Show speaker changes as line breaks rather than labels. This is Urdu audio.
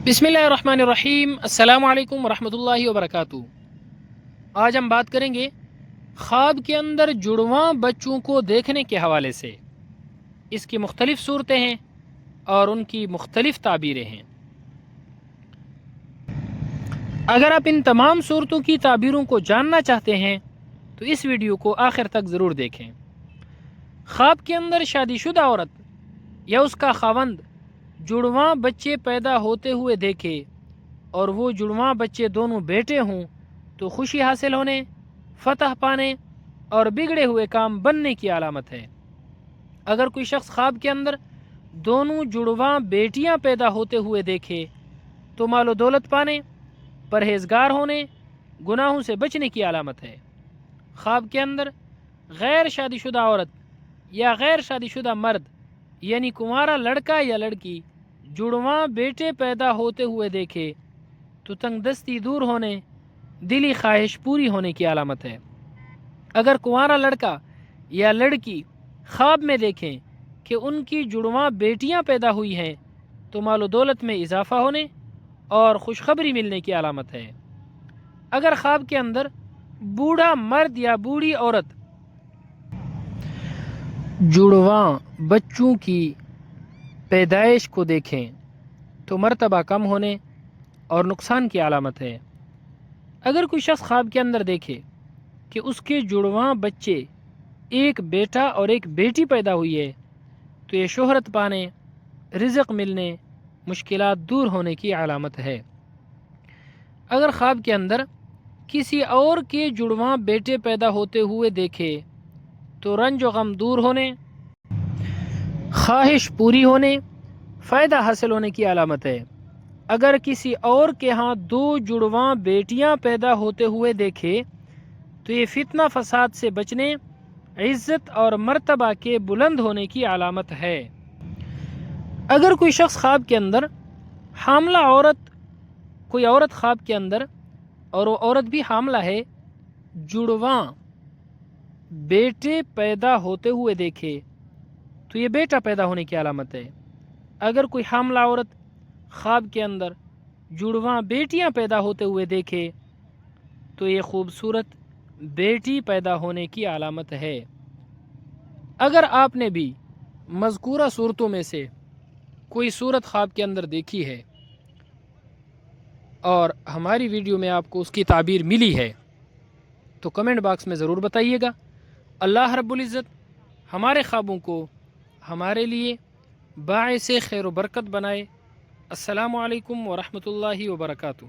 بسم اللہ الرحمن الرحیم، السلام علیکم ورحمۃ اللہ وبرکاتہ۔ آج ہم بات کریں گے خواب کے اندر جڑواں بچوں کو دیکھنے کے حوالے سے۔ اس کی مختلف صورتیں ہیں اور ان کی مختلف تعبیریں ہیں۔ اگر آپ ان تمام صورتوں کی تعبیروں کو جاننا چاہتے ہیں تو اس ویڈیو کو آخر تک ضرور دیکھیں۔ خواب کے اندر شادی شدہ عورت یا اس کا خاوند جڑواں بچے پیدا ہوتے ہوئے دیکھے اور وہ جڑواں بچے دونوں بیٹے ہوں تو خوشی حاصل ہونے، فتح پانے اور بگڑے ہوئے کام بننے کی علامت ہے۔ اگر کوئی شخص خواب کے اندر دونوں جڑواں بیٹیاں پیدا ہوتے ہوئے دیکھے تو مال و دولت پانے، پرہیزگار ہونے، گناہوں سے بچنے کی علامت ہے۔ خواب کے اندر غیر شادی شدہ عورت یا غیر شادی شدہ مرد یعنی کنوارا لڑکا یا لڑکی جڑواں بیٹے پیدا ہوتے ہوئے دیکھے تو تنگ دستی دور ہونے، دلی خواہش پوری ہونے کی علامت ہے۔ اگر کنوارا لڑکا یا لڑکی خواب میں دیکھیں کہ ان کی جڑواں بیٹیاں پیدا ہوئی ہیں تو مال و دولت میں اضافہ ہونے اور خوشخبری ملنے کی علامت ہے۔ اگر خواب کے اندر بوڑھا مرد یا بوڑھی عورت جڑواں بچوں کی پیدائش کو دیکھیں تو مرتبہ کم ہونے اور نقصان کی علامت ہے۔ اگر کوئی شخص خواب کے اندر دیکھے کہ اس کے جڑواں بچے ایک بیٹا اور ایک بیٹی پیدا ہوئی ہے تو یہ شہرت پانے، رزق ملنے، مشکلات دور ہونے کی علامت ہے۔ اگر خواب کے اندر کسی اور کے جڑواں بیٹے پیدا ہوتے ہوئے دیکھے تو رنج و غم دور ہونے، خواہش پوری ہونے، فائدہ حاصل ہونے کی علامت ہے۔ اگر کسی اور کے ہاں دو جڑواں بیٹیاں پیدا ہوتے ہوئے دیکھے تو یہ فتنہ فساد سے بچنے، عزت اور مرتبہ کے بلند ہونے کی علامت ہے۔ اگر کوئی شخص خواب کے اندر حاملہ عورت، کوئی عورت خواب کے اندر اور وہ عورت بھی حاملہ ہے، جڑواں بیٹے پیدا ہوتے ہوئے دیکھے تو یہ بیٹا پیدا ہونے کی علامت ہے۔ اگر کوئی حاملہ عورت خواب کے اندر جڑواں بیٹیاں پیدا ہوتے ہوئے دیکھے تو یہ خوبصورت بیٹی پیدا ہونے کی علامت ہے۔ اگر آپ نے بھی مذکورہ صورتوں میں سے کوئی صورت خواب کے اندر دیکھی ہے اور ہماری ویڈیو میں آپ کو اس کی تعبیر ملی ہے تو کمنٹ باکس میں ضرور بتائیے گا۔ اللہ رب العزت ہمارے خوابوں کو ہمارے لیے باعث خیر و برکت بنائے۔ السلام علیکم ورحمۃ اللہ وبرکاتہ۔